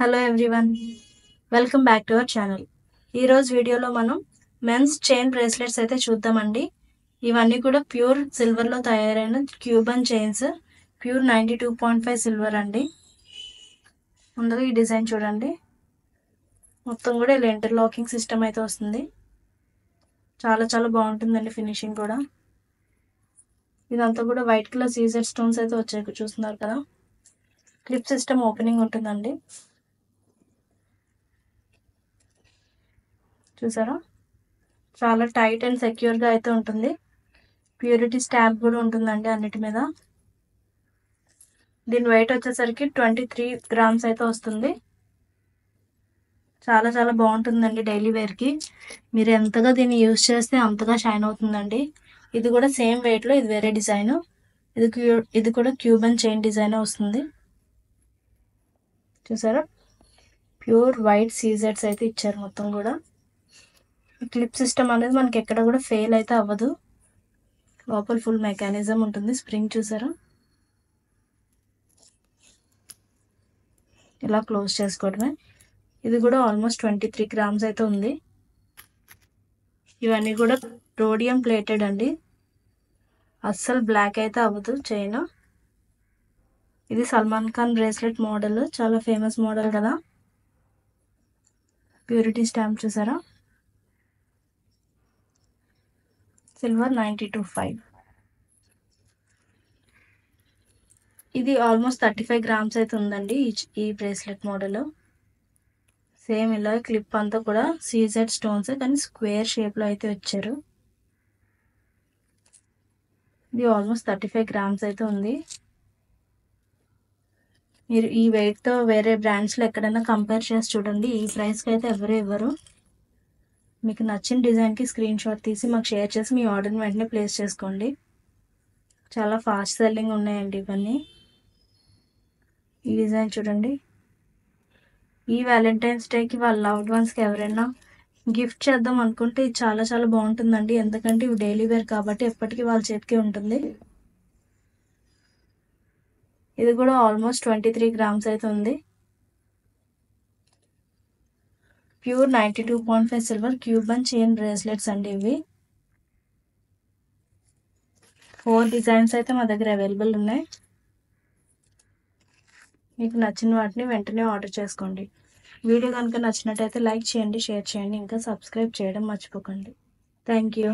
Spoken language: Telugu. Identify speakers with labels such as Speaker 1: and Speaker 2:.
Speaker 1: Hello everyone, welcome back to our channel. ఈరోజు వీడియోలో మనం మెన్స్ చైన్ బ్రేస్లెట్స్ అయితే చూద్దామండి. ఇవన్నీ కూడా ప్యూర్ సిల్వర్లో తయారైన క్యూబన్ చైన్స్, ప్యూర్ 92.5 సిల్వర్ అండి. ముందుగా ఈ డిజైన్ చూడండి, మొత్తం కూడా ఇలా ఇంటర్లాకింగ్ సిస్టమ్ అయితే వస్తుంది. చాలా చాలా బాగుంటుందండి ఫినిషింగ్ కూడా. ఇదంతా కూడా వైట్ కలర్ సీజర్ స్టోన్స్ అయితే వచ్చాయి, చూస్తున్నారు కదా. క్లిప్ సిస్టమ్ ఓపెనింగ్ ఉంటుందండి, చూసారా. చాలా టైట్ అండ్ సెక్యూర్గా అయితే ఉంటుంది. ప్యూరిటీ స్టాంప్ కూడా ఉంటుందండి అన్నిటి మీద. దీని వెయిట్ వచ్చేసరికి 23 గ్రామ్స్ అయితే వస్తుంది. చాలా చాలా బాగుంటుందండి డైలీ వేర్కి. మీరు ఎంతగా దీన్ని యూజ్ చేస్తే అంతగా షైన్ అవుతుందండి. ఇది కూడా సేమ్ వెయిట్లో, ఇది వేరే డిజైన్. ఇది కూడా క్యూబన్ చైన్ డిజైన్ వస్తుంది, చూసారా. ప్యూర్ వైట్ సీజెట్స్ అయితే ఇచ్చారు మొత్తం కూడా. క్లిప్ సిస్టమ్ అనేది మనకి ఎక్కడ కూడా ఫెయిల్ అయితే అవ్వదు. లోపల ఫుల్ మెకానిజం ఉంటుంది. స్ప్రింగ్ చూసారా, ఇలా క్లోజ్ చేసుకోవడమే. ఇది కూడా ఆల్మోస్ట్ 23 గ్రామ్స్ అయితే ఉంది. ఇవన్నీ కూడా రోడియం ప్లేటెడ్ అండి, అస్సలు బ్లాక్ అయితే అవ్వదు చైన్. ఇది సల్మాన్ ఖాన్ బ్రేస్లెట్ మోడల్, చాలా ఫేమస్ మోడల్ కదా. ప్యూరిటీ స్టాంప్ చూసారా, సిల్వర్ 92.5. ఇది ఆల్మోస్ట్ 35 గ్రామ్స్ అయితే ఉందండి ఈ బ్రేస్లెట్ మోడల్. సేమ్ ఇలా క్లిప్ అంతా కూడా సీజెడ్ స్టోన్స్, కానీ స్క్వేర్ షేప్లో అయితే వచ్చారు. ఇది ఆల్మోస్ట్ 35 గ్రామ్స్ అయితే ఉంది. మీరు ఈ వెయిట్తో వేరే బ్రాండ్స్లో ఎక్కడైనా కంపేర్ చేసి చూడండి, ఈ ప్రైస్కి అయితే ఎవరు ఇవ్వరు. మీకు నచ్చిన డిజైన్కి స్క్రీన్ షాట్ తీసి మాకు షేర్ చేసి మీ ఆర్డర్ని వెంటనే ప్లేస్ చేసుకోండి. చాలా ఫాస్ట్ సెల్లింగ్ ఉన్నాయండి ఇవన్నీ. ఈ డిజైన్ చూడండి. ఈ వ్యాలంటైన్స్ డేకి వాళ్ళ లవ్డ్ వన్స్కి ఎవరైనా గిఫ్ట్ చేద్దాం అనుకుంటే ఇది చాలా చాలా బాగుంటుందండి. ఎందుకంటే ఇవి డైలీ వేర్ కాబట్టి ఎప్పటికీ వాళ్ళ చేతికి ఉంటుంది. ఇది కూడా ఆల్మోస్ట్ 23 గ్రామ్స్ అయితే ఉంది. Pure 92.5 silver Cuban chain bracelets అండి ఇవి. 4 డిజైన్స్ అయితే మా దగ్గర అవైలబుల్ ఉన్నాయి. మీకు నచ్చిన వాటిని వెంటనే ఆర్డర్ చేసుకోండి. వీడియో కనుక నచ్చినట్టయితే లైక్ చేయండి, షేర్ చేయండి, ఇంకా సబ్స్క్రైబ్ చేయడం మర్చిపోకండి. Thank you.